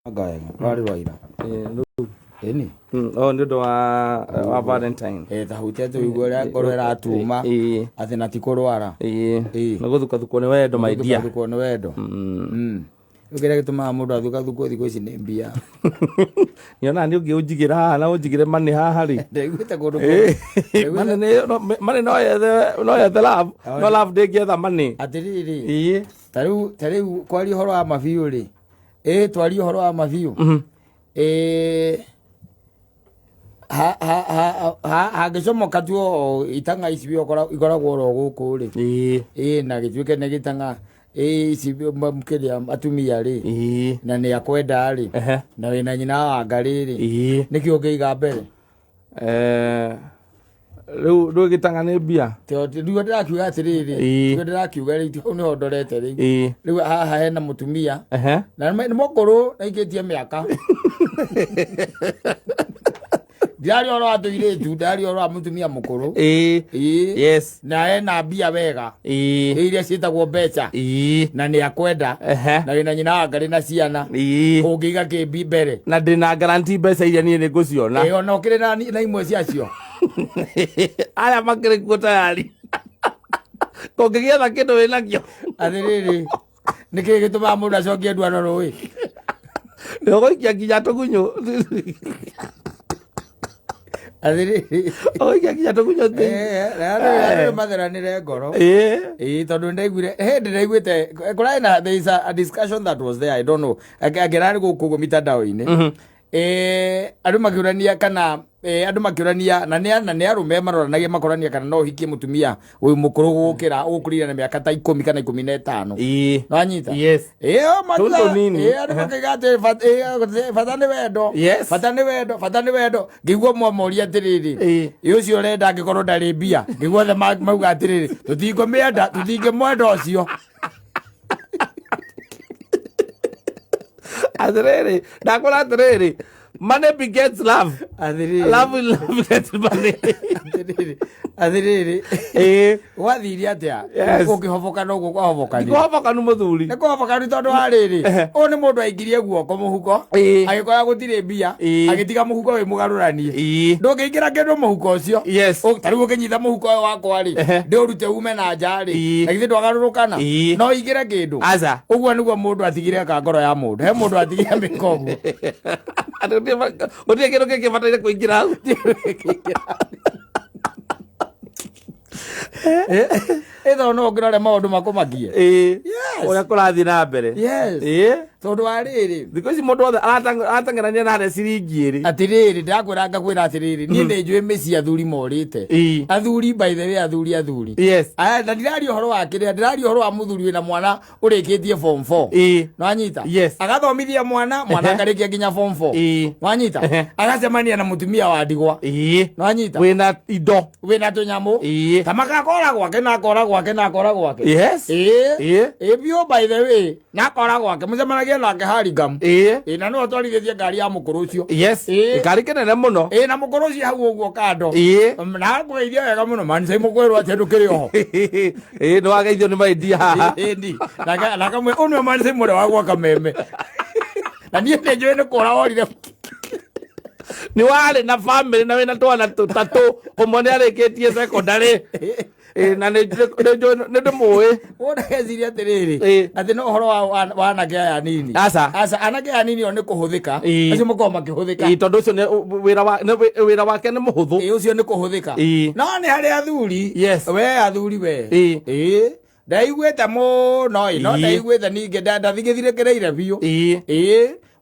Guy, very right. Any? Oh, ndo wa Valentine. Tahutia tu igora korera tuma. Athina tikorwara. Naguthuka thuko ni wendo my dear. Thuko ni wendo. Ukira gituma mundu athuka thuko thiko ici ni mbia. Yona ni ungiujigira na unjigire mani haha ri. Ndiguite kundu. Mani no ya the love. No love de gether money. Atiriri. Tariu kwari horo wa mabiu ri. Twari horo wa mabiu. Hagicomoka tuo itanga icibio ikoragwo ro guku ri na gituike ne gitanga icibio mkiria atumia ri na ni akwenda ri na wina nyina wa ngari ri nikio ngiiga mbere riu gitanga ni mbia riu ndirakiuga atiriri ndirakiuga ri tu ni ondorete ri riu haha hena mutumia na ni mokoro na ikitie miaka Diari oro atuire tu, diari oro amutumia mukuru. Yes. Na ena mbia wega. Iria ciitagwo mbeca. Na ni akwenda. Na wina nyina wa ngari na ciana. Ungiga kimbi mbere. Na ndina guarantee mbeca iria nie niguciona. Ona ukire na imwe ciacio. Aya makire kuo tayari. Kongigietha kindu wina kio. Athiriri. Niki gituma mundu acokie ndwano rui. Ndogoikia kinya tugunyu. Athiriri. Oikia kinya tugunyu ti. Mathiranire ngoro. Tondu ndaiguire ndiraiguite kuraina there is a discussion that was there, I don't know. Agerari guku mitandao-ini. Andu makiurania kana andu makiurania na ni arume maroranagia makorania kana no hikie mutumia uyu mukuru gukira ukurira na miaka ta 10 kana 15 no anyita matunda andu makigate fatane wendo ngigwo momoria atiriri ucio renda ngikorwo ndari mbia ngigwo the mauga atiriri tutingomenda tutingimwenda ucio atiriri ndakora atiriri money begets love. Love will love that money. Athiriri. Wathiria atia? Ukihoboka no gukohoboka ni. Gukohoboka nu muthuri. Ni kuhoboka ni tondu hariri. O ni mundu aingirie guoko muhuko. Agikora gutire mbia. Agitiga muhuko wi mugaruranie. Ndungiingira kindu muhuko ucio. Tariu ukinyitha muhuko wakwa ri. Ndiurute ume na nja ri. Na githi ndwagarurukana. No ingire kindu. Uguo niguo mundu atigire ka ngoro ya mundu. He mundu atigire mikogu. Utia kindu kikibataire kuingira hau. Etho no ngirore maundu makumakie. Oya kurathi na mbere. Tondu ariri thiko ici mundu othe aratangerania na hare ciringi ri atiriri ndakwira ngakwira atiriri ni njui meci athuri morite athuri by the way athuri na ndirari horo wa kire ndirari horo wa muthuri wina mwana urikitie form 4 no anyita agathomithia mwana ngarikia nginya form 4 no anyita agacemania na mutumia wa ndigwa no anyita wina indo wina tunyamu tamaka akora gwake na akora gwake na akora gwake bio by the way na akora gwake mucemanagia nake harigam na no atwarithie ngari ya mukuru ucio ngari kinene muno na mukuru ucio hau uguo kando na kugeithia wega muno manse mukweru ati ndukiri oho no wageithio ni maidia haha na kamwe unwe manse mure wagwa kameme na nie njwe ni kora orire ni wale na family na wena twana tutatu umone arikitie secondary na ne muwe wona heziria atiriri ati no horo wa anake aya nini asa anake aya nini one kuhuthika acio mukoma makihuthika tondu ucio wira wake ni muhuthu ucio ni kuhuthika no ni hari athuri we athuri we ndaiguite muno no ndaiguite ninge ndathigithire kireire biu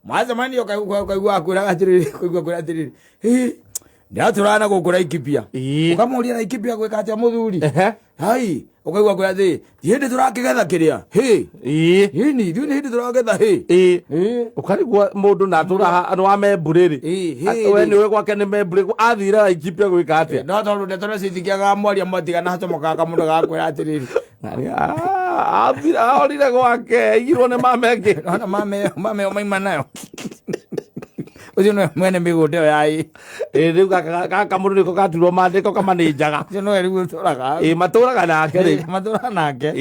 mwazamani kaigua akwira atiriri ndaturana gukura ikipia ukamuria na ikipia gwika atia muthuri hai ukaigua kwa thi hindi turakigetha kiria hini thiu ni hindi turagetha ukarigwa mundu na turaha no amemburiri we ni we gwake ni memburi athira ikipia gwika atia no tondu ndetona cithikiaga mwaria matigana hatomokaga mundu gakwira atiriri athira orire gwake igirwo ni mamenge ona mame maima nayo ucio no mwene migunda yo yai riu gaka mundu niko gaturwo mandiko kamanĩnjaga ucio no riu turaga matũraga nake ri matũraga nake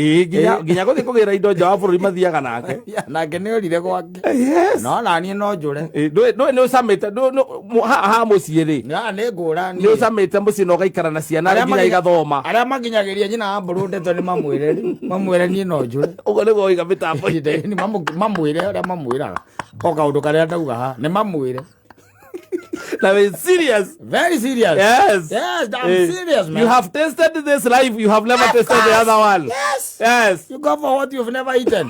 nginya guthii kugira indo nja wa bũrũri mathiaga nake nake nĩ orire gwake no naniĩ no njũre nĩ ũcamĩte haha mũciĩ rĩ nĩ ngũrani nĩ ũcamĩte mũciĩ na ũgaikara na ciana nginya igathoma arĩa makinyagĩria nyina wa mbũrũ ndeto nĩ mamwĩre niĩ no njũre ũguo nĩguo ũiga mĩtambo-inĩ mamwĩre ũrĩa mamwĩraga o kaũndũ karĩa ndauga ha nĩ mamwĩre. Now it's serious. Very serious. Yes. Yes, I'm serious, man. You have tasted this life. You have never tasted the other one. Yes. Yes. You go for what you've never eaten.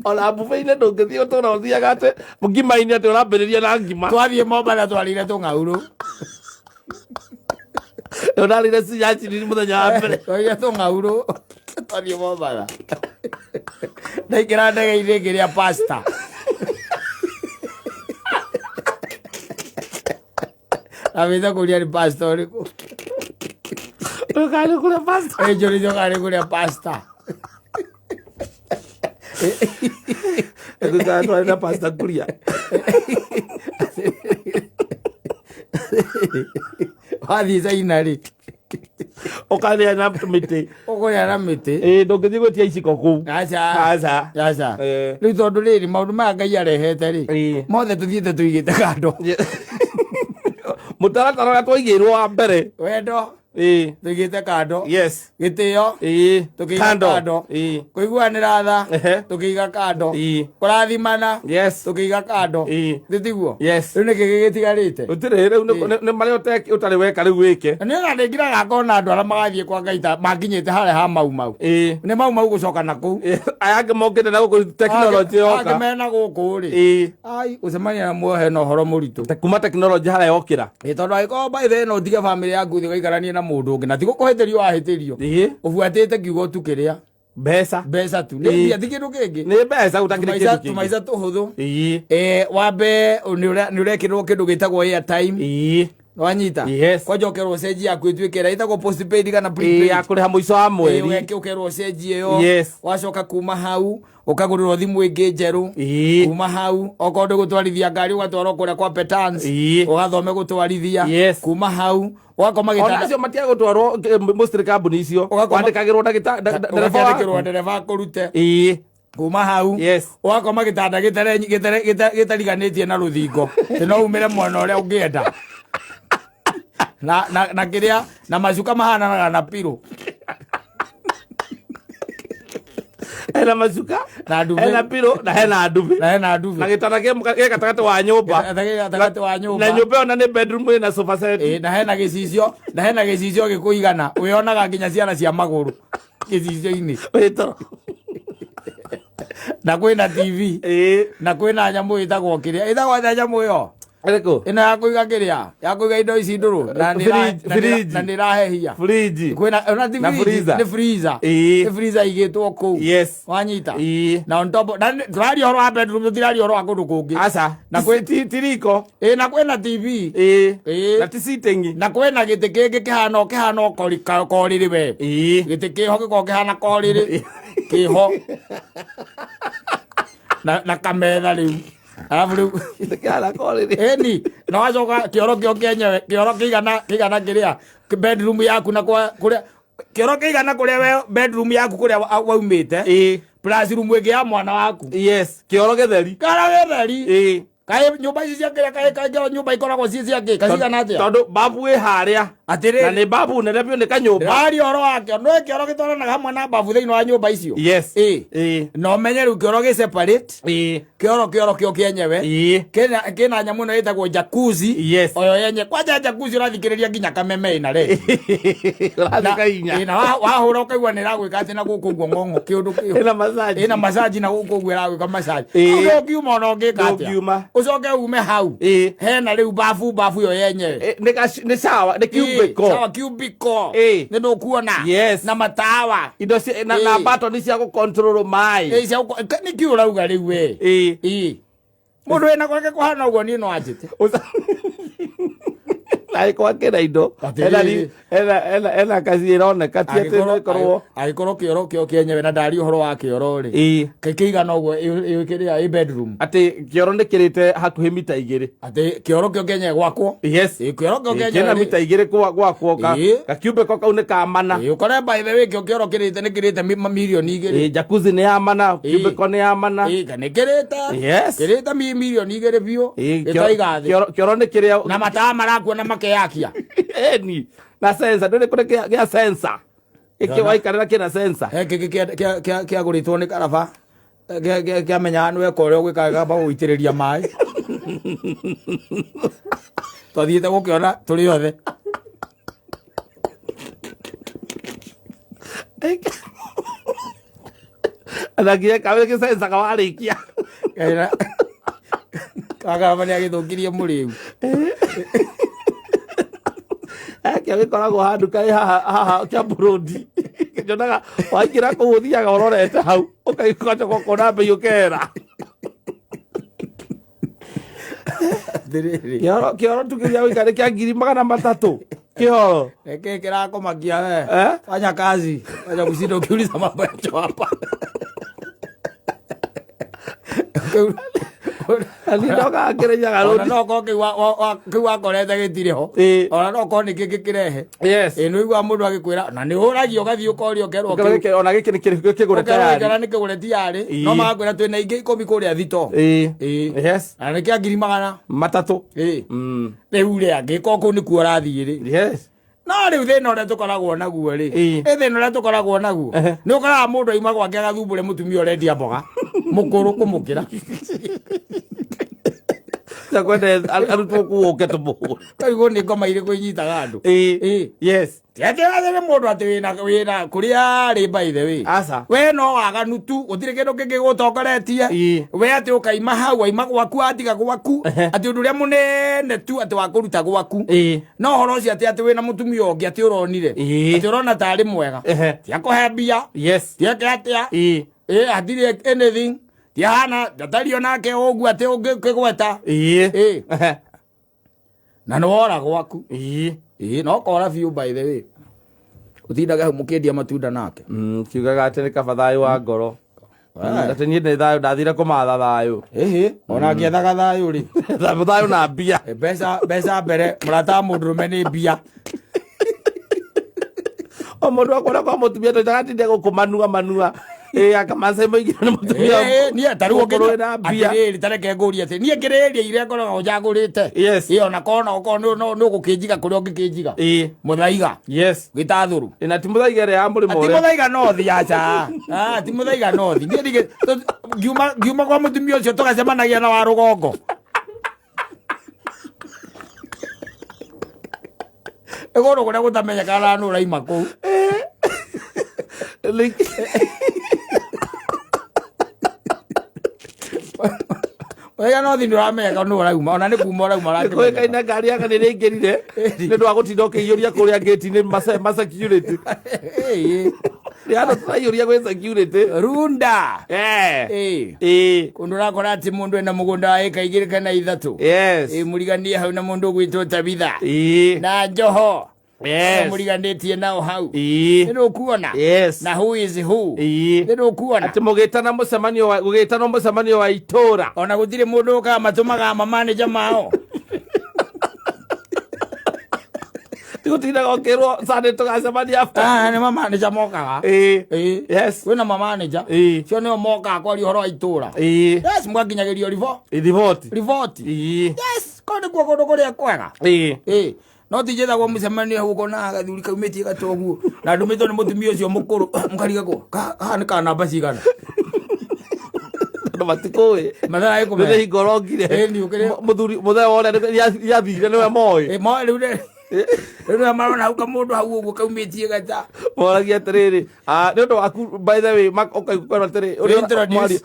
Ola buffet-inĩ ndũngĩthiĩ ũtũũra ũthiaga atĩ ngima-inĩ atĩ ũrambĩrĩria na ngima. Twathiĩ Mombatha twarĩire tũng'aurũ. Ũrarĩire cinyanci mũthenya wa mbere. Twarĩire tũng'aurũ. Twathiĩ Mombatha. Ndaingĩra ndege-inĩ ngĩrĩa pasta. Avisa kulia ni pasta uliku. Ukali kule pasta. Jori jokali kulia pasta. Educato na pasta kulia. Hadi zainari. Ukali na miti. Ukali na miti. Ndũngĩthiĩ gwĩtia iciko kũu. Aca. Rĩu tondũ rĩrĩ maũndũ maya Ngai arehete rĩ. Mothe tũthiĩte tũigĩte kando. Mũtaratara ũrĩa twaigĩirwo wa mbere. Wendo. Tũigĩte kando. Yes. Gĩtĩo. Tũkĩiga kando. Kũiguanĩra tha. Tũkĩiga kando. Kũrathimana. Yes. Tũkĩiga kando. Tiguo. Yes. Rĩu nĩkĩ gĩtigarĩte. Gũtirĩ rĩu nĩ marĩa ũtarĩ weka rĩu wĩke. Nĩ ngandĩkira gakona andũ arĩa magathiĩ kwa Ngai ta makinyĩte harĩa ha mau. Nĩ mau gũcoka na kũu. Aya angĩ mokĩte na gũkũ tekinoronjĩ yoka. Angĩ mena gũkũ rĩ. Ai ũcemania na muohe na ũhoro mũritũ. Kuma tekinoronjĩ harĩa yokĩra. Tondũ angĩkorwo by the ĩno ũtige famĩlĩ yaku ũthiĩ ũgaikaranie na mũndũ ũngĩ na ti gũkũhĩtĩrio wahĩtĩrio. Ũbuatĩte kiugo tu kĩrĩa. Mbeca tu. Nĩ mbia ti kĩndũ kĩngĩ. Nĩ mbeca ũtakĩrĩ kĩndũ kĩngĩ. Tumaica tũhũthũ. Wambe nĩ ũrekĩrwo kĩndũ gĩtagwo airtime. Wanyita. Kwajokerwo cenji yaku ĩtuĩke ĩrĩa ĩtagwo postpaid kana prepaid. Ya kũrĩha mũico wa mweri. Ũkerwo cenji ĩyo. Wacoka kuma hau ũkagũrĩrwo thimũ ĩngĩ njerũ. Kuma hau okorwo ndũgũtwarithia ngari ũgatwarwo kũrĩa kwa Petans. Ũgathome gũtwarithia. Kuma hau wakoma gĩtanda. Ona acio matiga gũtwarwo mostly kambuni icio. Wandĩkagĩrwo ndagĩtarĩ ndereba akũrute. Kuma hau wakoma gĩtanda gĩtariganĩtie na rũthingo. No umĩre mwena ũrĩa ũngĩenda. Na kĩrĩa na macuka mahananaga na piro. Hena macuka na nduve hena piro na hena nduve na gĩtanda gĩ gatagatĩ wa nyũmba na nyũmba ona nĩ bedroom na sofa set na hena gĩcicio gĩkũigana wĩonaga nginya ciana cia magũrũ gĩcicio-inĩ na kwĩna TV na kwĩna nyamũ ĩtagwo kĩrĩa ĩtagwo nyamũ ĩyo ĩno ya kũiga kĩrĩa ya kũiga indo ici ndũrũ na nĩ ĩrahehia kwĩna ona ti nĩ freezer nĩ freezer igĩtwo kũu wanyita na on top tũraria ũhoro wa bedroom tũtiraria ũhoro wa kũndũ kũngĩ aca na tiriko na kwĩna TV na ti sitting na kwĩna gĩtĩ kĩngĩ kĩhana korĩrĩ we gĩtĩ kĩho gĩkorwo kĩhana korĩrĩ kĩho na kametha rĩu alafu rĩu kĩhana korĩrĩ eni na wacoka kĩoro kĩo kĩenyewe kĩoro kĩigana kĩrĩa bedroom yaku na kũrĩa kĩoro kĩigana kũrĩa bedroom yaku kũrĩa waumĩte plus room ĩngĩ ya mwana waku kĩoro gĩtheri kaĩ nyũmba ici ciakĩrĩa kaĩ nyũmba ikoragwo ciĩ ciakĩ kacigana atĩa tondũ babu ĩ harĩa atĩrĩ na nĩ babu nene biũ nĩ kanyũmba ndĩraria ũhoro wakĩo no kĩoro gĩtwaranaga hamwe na babu thĩinĩ wa nyũmba icio na ũmenye rĩu kĩoro gĩ separate kĩoro kĩo kĩenyewe kĩna nyamũ ĩno ĩtagwo jacuzzi oyo yenye kwanja jacuzzi ũrathikĩrĩria nginya kameme ĩna re wahũra ũkaigua nĩ ĩragwĩka atĩ na gũkũ ũguo ng'ong'o kĩũndũ kĩo ĩna massage na gũkũ ũguo ĩragwĩka massage ũngiuma ona ũngĩka atĩa ucoke ume hau hena rĩu bafu yo yenyewe nĩ sawa nĩ cubicle nĩ ndũkuona na matawa indo na button cia gũcontrol maĩ nĩ kiũ ũrauga rĩu we mũndũ wĩna gwake kũhana ũguo niĩ no anjĩte Lai kwa kena indo. Ena kazi irone katiete no korwo. Agĩkorwo kĩoro kĩo kĩenyewe na ndari ũhoro wa kĩoro rĩ. Kĩigana ũguo ĩ bedroom. Atĩ kĩoro nĩ kĩrĩte hakuhĩ mita 2. Atĩ kĩoro kĩo kĩenyewe gwakwo. Yes. Kĩoro kĩo kĩenyewe kĩna mita 2 gwakwo gakiumbe ko kau nĩ ka mana. Ũkore by the way kĩoro kĩrĩte nĩ kĩrĩte milioni 2. Jacuzzi nĩ ya mana, kiumbe ko nĩ ya mana. Nĩ kĩrĩte. Yes. Kĩrĩte milioni 2 biũ. Gĩtaiga thĩ. Kĩoro nĩ kĩrĩa na matawa marakuona makeyakia. Eni na sensor ndone kule kia sensor iki waikarira kina sensor kia guritwo ni karaba kia menya nwe kore gwikaga ba uitiriria mai twathiite gukiona turi othe anagia kawe ki sensor kawarikia kaga bani agithukirie muriu kia gikoragwo handu kai haha kia burudi nyonaga waikira kuu uthiaga urorete hau ukaikocha gukona mbei ukera kioro tukiria wikare kia 300,000 kioro eke kirakomakia we fanya kazi wacha kushinda ukiuliza mambo ya hapa Alitoka akireja garudi. Ona no ko kiwa korete gitiriho. Ona no ko niki kirehe. Yes. Eno igwa mundu agikwira na ni uragio gathio korio kerwo. Ona giki ni kigure tayari. Kana ni kigure tayari. No magwira twina ingi 10 kuria thito. Yes. Ana kia 300,000. Riu ri agiko ko ni kuora thiri. Yes. No riu thina uria tukoragwo naguo ri. Thina uria tukoragwo naguo. Ni ukora mundu aima gwake agathumbure mutumia urendia mboga. Mukuru kumukira. Kwende arutuo kuoke tubu kaigo ni ngoma ire kunyitaga andu yes tiatere mundu ati wina kuria ri by the way asa we no waganu tu utire kindu kingi gutongoretie we ati ukaima hau aima gwaku atiga gwaku ati undu ria munene tu ati wakuruta gwaku no horo cia ati wina mutumia ongi ati uronire ati urona tari mwega tia kuhebia yes tia atia atire anything Tiana, datario nake ogu ate ogegweta. Na no ora gwaku. No kora view by the way. Utindaga mukendia matunda nake. Kiugaga ate ni kabathayo wa ngoro. Ate ni thayo ndathire kumatha thayo. Ona ngiethaga thayo ri. Thayo na mbia. Besa mbere murata mundurume ni mbia. O mundu akora kwa mutumia tutagatinde gukumanua. Akamase moigire ni mutumia ni ataruo ngena mbia tareke nguri ati ni ngireria ire ngoro njagurite ona kona no gukinjiga kuri ongikinjiga muthaiga yes gitathuru ina ti muthaiga ya muri more ti muthaiga no thi acha ti muthaiga no thi ndige giuma kwa mutumia ucio tugacemanagia na wa rugongo egoro kuria gutamenyekana no raima ku Wega no thi ndurameka no rauma ona ni kuma rauma rake ko kaina ngari yaka ni ringirire ni ndu agutinda ukiyuria kuria gate ni ma security ya no tuyuria gwe security runda kundu rakora ati mundu ena mugunda wa eka 2 kana 3 yes muriganie hau na mundu gwitwo Tabitha na Njoho yes muriganditie nao hau niru kuona yes na who is who niru kuona ati mugitana mucemanio wa itura ona gutire mundu ka matumaga manager mao tigutinda gokirwo sande tugacemania after ni manager mokaga yes wina manager cio ni moka kwari horo wa itura yes mwaginyagirio report yes konde kwa kondu kuria kwega no tijeza kwa mucemanio huko na gathuri kaumetie gatogu na ndumitwo ni mutumia ucio mukuru mukariga ko ni kana namba cigana ndo matikoe mathaa iko me hingorongire muthuri muthee wona yathire niwe moy Rero marona hauka mundu hau uguo kaumetie gata moragia atiriri ni ndo aku by the way okaigukora atiri mwari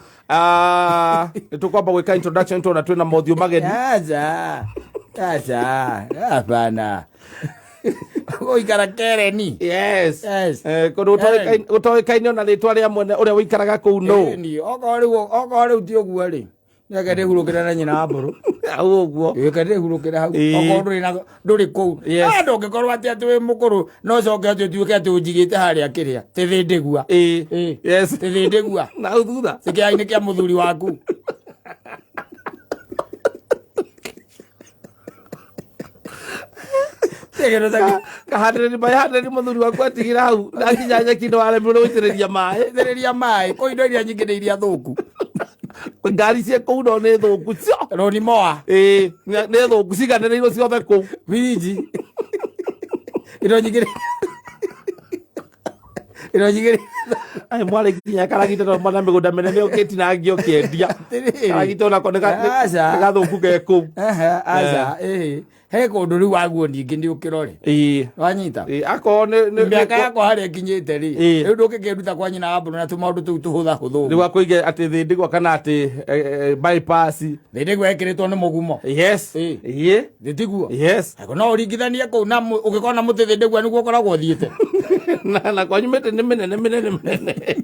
tukwamba gwika introduction to na twina mothio mageni Acha hapana oikara kereni yes kondo utoikaine na ritwa ria mwene uria wikaraga kuu no ni ogori uti oguo ri ya kade hurukira na nyina aburu au guo kade hurukira hau okorwo nduri kou ndungikorwo ati wi mukuru no coke ati tuike ati unjigite haria kiria tithindigua yes tithindigua na uthutha sikia-ini kia muthuri waku kahandä mahandä muthuri waku atigira hau nakinya nyeki ndo aremwo nä itĩrĩria maĩ kå indo iria nyingĩ nĩ iria thũku ngari cie kũu no nĩ thũku cio roni moa nĩ thũku ciganĩrĩirwo ciothe kũu winji indo nyingĩ ai mwarĩ kinya karagita no mana mĩgũnda mĩnene ũkĩtinangio ũkĩendia karagita onako nĩ gathũku ge kũu aca he kũndũ rĩu waguo ningĩ nĩ ũkĩrore wanyita akorwo mĩaka yakwa harĩa ĩkinyĩte rĩ rĩu ndũngĩkĩruta kwa nyina wa mbũrũ na tũmaũndũ tũu tũhũthahũthũ rĩu akũige atĩ thĩndigwa kana atĩ bypass thĩndigwa ĩkĩrĩtwo nĩ mũgumo yes thĩtiguo yes no ũringithanie kũu na ũngĩkorwo na mũtĩ thĩndigwa nĩguo ũkoragwo ũthiĩte na kwanyu mĩtĩ nĩ mĩnene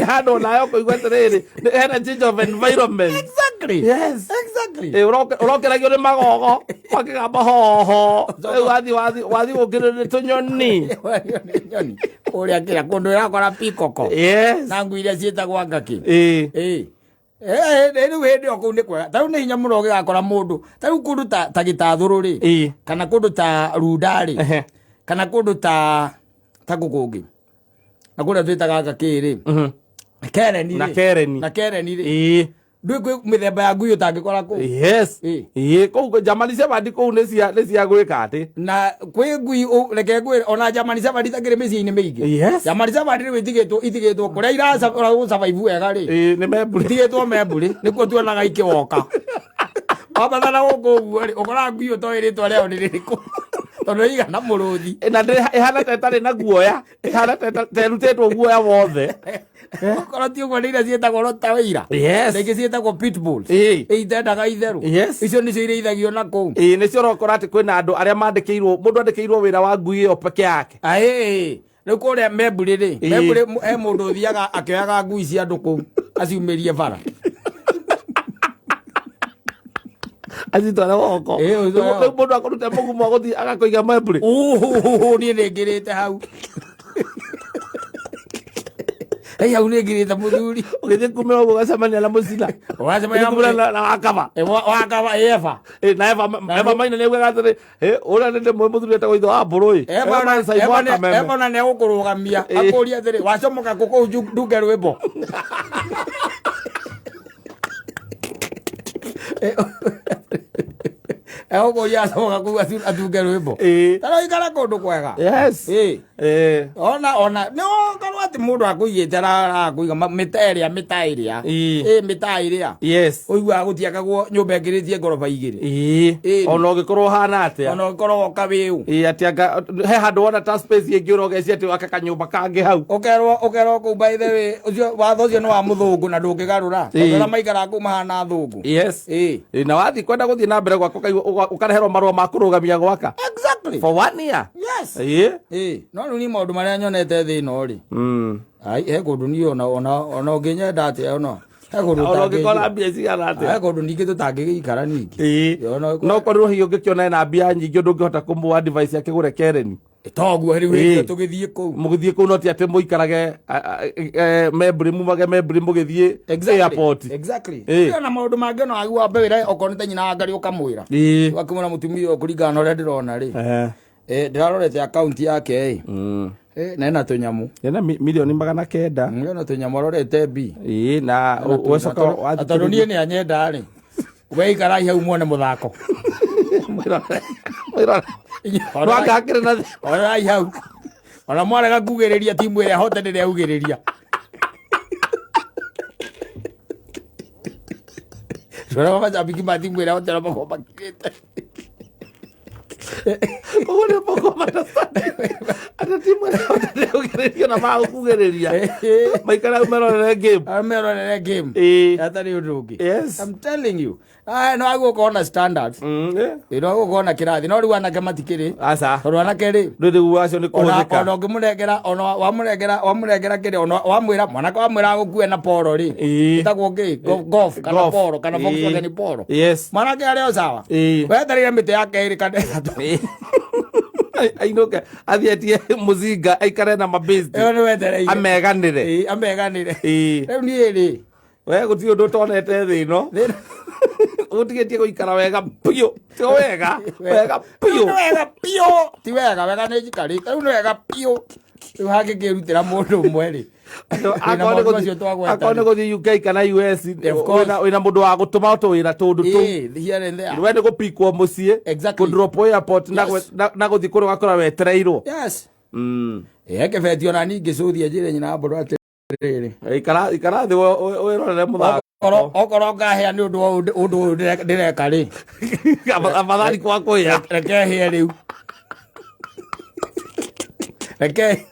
handå nayo kå igua atä rä rä hena change of environment å rokeragio nä magogo wakä gamba hoho rä u wathi gå kä rä nä tå nyoni å rä a kä ra kå ndå ä rakora pikoko na ngui iria ciätagwo ngaki rä u hä ndä o kå u nä kwega tarä u nä hinya må no å gä gakora må ndå tarä u kå ndå ta gä tathå rä kana kå ndå ta rundarä kana kå ndå ta gå kå ngä na kå rä a twä taga ngakĩ rä kereni rä ndå kwä mä themba ya ngui å tangä kora kå kåu jamani cebandi kåu nä cia gwä ka atä na kwä ngui reke ngwä ona jamani cebandi itangä rä mä ciä-inä mä ingä jamani cebandi rä u itigä two kå rä a iracabaibu wega rä itigä two memburä nä kuo tuonaga ikä woka wambathana gå kå guo rä å koraga ngui å toä rä twa rä ao nä rä rä kå tondå igana må rå thi na ihana tetarä na guoya ihana terutä two guoya wothe korwo ti ũguo nĩ iria ciĩtagwo rottweiler rĩngĩ ciĩtagwo pitbull itendaga itherũ icio nĩcio irĩithagio na kũu nĩcio ũrokora atĩ kwĩna andũ arĩa mandĩkĩirwo mũndũ andĩkĩirwo wĩra wa ngui ĩyo peke yake rĩu kũrĩa membũrĩ rĩ membũrĩ he mũndũ ũthiaga akĩoyaga ngui cia andũ kũu aciumĩrie bara acitware woko rĩu mũndũ akũrute mũgumo gũthiĩ agakũiga membũrĩ niĩ nĩ ngĩrĩte hau hau nä ngä rä te må thuri å gä thiä kumä ra å guo gacemania na må cina na wakaba eva na eva maina nä augaga atä rä å rä a nä ndä mwä må thuri etagwo ithe wa mbå rå eva na nä egå kå rå gamia akå ria atä rä wacomoka kå kå u ndunge rwä mbo egåkåria acomoka kå u atunge rwä mbo tarå ikara kå ndå kwega ona nä okorwo atä må ndå akå igä te rakå iga mä ta ä rä a å iguaga gå tiakagwo nyå mba ä ngä rä tie ngoroba igä rä ona å gä korwo hana atä ona å gä korwo oka wä u atä he handå wona ta space ä ngä å rogeci atä waka kanyå mba kangä hau å kerwo kå u baithe watho å cio nä wa må thå ngå na ndå ngä garå ra tondå arä a maikara kå mahana thå ngå na wathiĩ kwenda gå thiĩ na mbere gwaka ũkareherwo marũa ma kũrũgamia gwaka for 1 year no rĩu ni maũndũ marĩa nyonete thĩ ĩno rĩ he kũndũ niĩ ona ũngĩnyenda atĩa ona he kũndũ ningĩ tũtangĩgĩikara ningĩ no korwo hihi ũngĩkĩona ena mbia nyingĩ ũndũ ũngĩhota kũmũ advice akĩgũre kereni toguo rĩu tũgĩthiĩ kũu mũgĩthiĩ kũu no ti atĩ mũikarage membũrĩ mumage membũrĩ mũgĩthiĩ airport na maũndũ mangĩ ona wagua mbere okorwo nĩ ta nyina wa ngari ũkamwĩra ũgakĩmwĩra mũtumia ũyũ kũringana na ũrĩa ndĩrona rĩ ndĩrarorete akaunti yake na ena tũnyamũ ena milioni 900 ena tũnyamũ arorete mbi na tondũ niĩ nĩ anyenda rĩ weikarai hau muone mũthako orai hau ona mwarega kugĩrĩria timu ĩrĩa hote ndĩrĩa augĩrĩria rora macambiki ma timu ĩrĩa hote makorwo makĩrĩte ũguo nĩ moko ata timu ndio kugereria na magukugereria maikara umerorere game hata ni undugi. Yes, I'm telling you, no ago kona standards ino kona kirathi no riwana kamatikiri asa riwana keri ndu wacio ni kuhika ona ngimurengera ona wamurengera kiri ona wamwira mwanaka wamwira gukue na poro ri itagwo ngi golf kana poro kana Volkswagen poro. Yes, mwanake ari o sawa wetarire mite yake iri kana ainoke athiatie muzinga aikare na mabesti iyo ni wetereire ameganire riu ni ri we guti undu tonete thi no utigetie guikara wega piu ti wega piu ti wega ni jikari riu ni wega piu riu hangi ngirutira mundu umwe ri akone guthi UK kana US wina mundu wa gutuma tu wira tundu tu we ni gupikwo mucii kudrop airport na guthi kuru gakora wetereirwo. Yes, ekebetio na ningi cuthia njire nyina mburu atiriri ikara thi wirorere muthako okorwo ngahea ni undu ndireka ri amathari kwa kuya reke hie riu reke